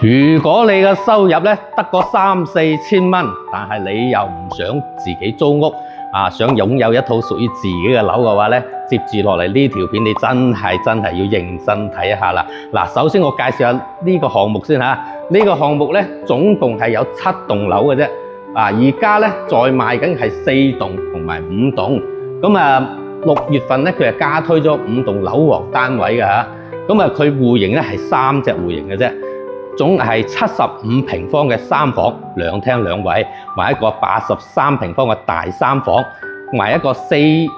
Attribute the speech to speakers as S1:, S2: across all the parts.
S1: 如果你嘅收入咧得個3、4千蚊，但係你又唔想自己租屋想擁有一套屬於自己嘅樓嘅話咧，接住落嚟呢條片你真係要認真睇一下啦。嗱，首先我介紹下呢個項目先嚇。呢個項目咧總共係有7棟樓嘅啫。而家咧在賣緊係4棟同埋5棟。咁6月份咧佢係加推咗5棟樓王單位嘅嚇。咁佢戶型咧係3隻戶型嘅啫。總係75平方嘅3房2廳2衛，埋一個83平方嘅大3房，埋一個94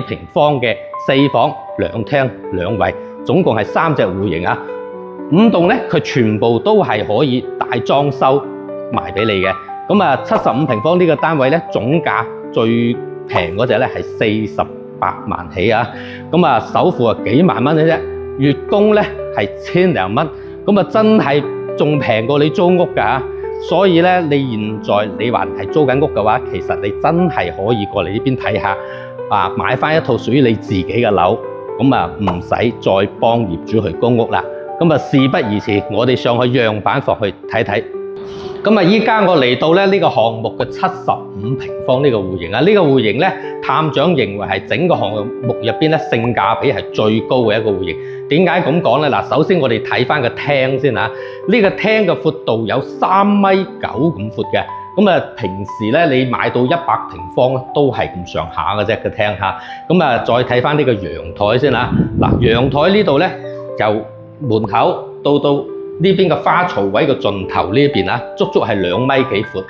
S1: 平方嘅4房2廳2衛，總共係3隻戶型啊。5棟咧，佢全部都係可以大裝修賣俾你嘅。咁75平方呢個單位咧，總價最平嗰隻咧係48萬起啊。咁首付幾萬蚊嘅啫，月供咧係1000零蚊。咁真係仲平過你租屋㗎，所以咧你現在你話係租緊屋嘅話，其實你真係可以過嚟呢邊睇下，買返一套屬於你自己嘅樓，咁唔使再幫業主去供屋啦。咁事不宜遲，我哋上去樣板房去睇睇。咁依家我嚟到咧呢個項目嘅75平方呢個戶型啊，呢個戶型咧探長認為係整個項目入邊咧性價比係最高嘅一個戶型。點解咁講咧？嗱，首先我哋睇翻個廳先嚇，呢個廳嘅闊度有3.9米咁闊嘅。咁平時咧你買到100平方都係咁上下嘅啫個廳嚇。咁再睇翻呢個陽台先嚇。嗱，陽台呢度咧由門口到呢邊嘅花槽位嘅盡頭呢邊足足係2米幾闊。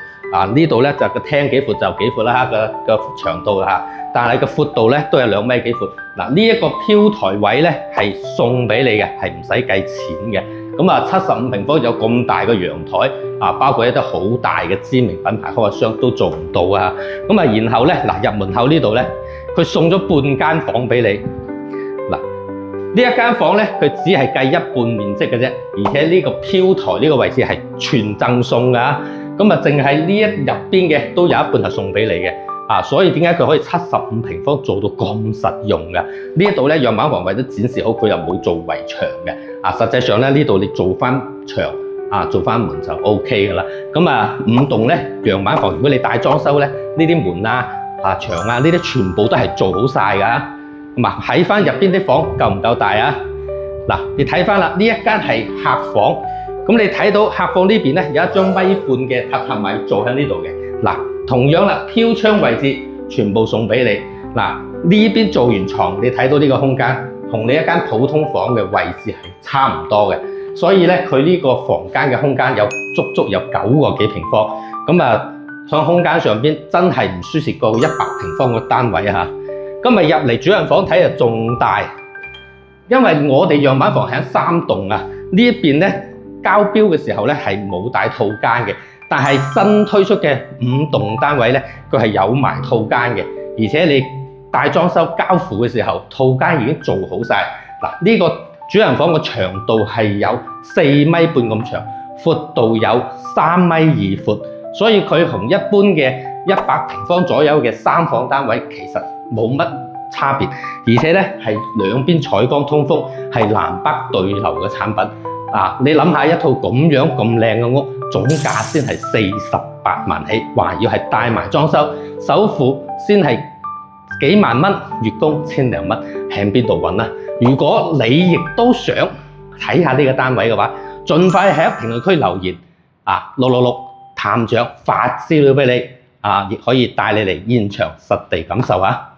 S1: 呢度咧就個廳幾闊就幾闊啦，個長度但係個闊度咧都係2米幾闊。呢一個飄台位咧係送俾你嘅，係唔使計錢嘅。咁75平方有咁大嘅陽台包括一啲好大嘅知名品牌開發商都做唔到啊。然後咧入門口呢度咧，佢送咗半間房俾你。呢一間房咧，佢只係計一半面積嘅啫，而且呢個飄台呢個位置係全贈送㗎。淨係呢一入邊嘅都有一半係送俾你嘅。所以點解佢可以75平方做到咁實用嘅？呢度咧樣板房為咗展示好，佢又冇做圍牆嘅。實際上咧呢度你做翻牆做翻門就 OK 㗎啦。5棟咧樣板房，如果你大裝修咧，呢啲門牆呢啲全部都係做好晒㗎。睇翻入邊啲房夠唔夠大啊？你睇翻啦，呢一間係客房。咁你睇到客房呢邊咧有一張1.5米嘅榻榻米做喺呢度嘅。同樣啦，飄窗位置全部送俾你。呢邊做完床，你睇到呢個空間同你一間普通房嘅位置係差唔多嘅。所以咧，佢呢個房間嘅空間有足有9個幾平方。喺空間上邊真係唔輸蝕過100平方嘅單位啊！今日入嚟主人房睇就仲大，因為我哋樣板房係喺3棟呢一邊咧交標嘅時候咧係冇帶套間嘅，但係新推出嘅5棟單位咧佢係有埋套間嘅，而且你大裝修交付嘅時候套間已經做好晒。呢個主人房嘅長度係有4.5米咁長，闊度有3.2米闊，所以佢同一般嘅100平方左右嘅3房單位其實冇乜差別，而且咧係兩邊採光通風，係南北對流嘅產品。你諗下一套咁樣咁靚嘅屋，總價先係48萬起，還要係帶埋裝修，首付先係幾萬蚊，月供1000零蚊，喺邊度揾啊？如果你亦都想睇下呢個單位嘅話，盡快喺評論區留言666探長發資料俾你亦可以帶你嚟現場實地感受下。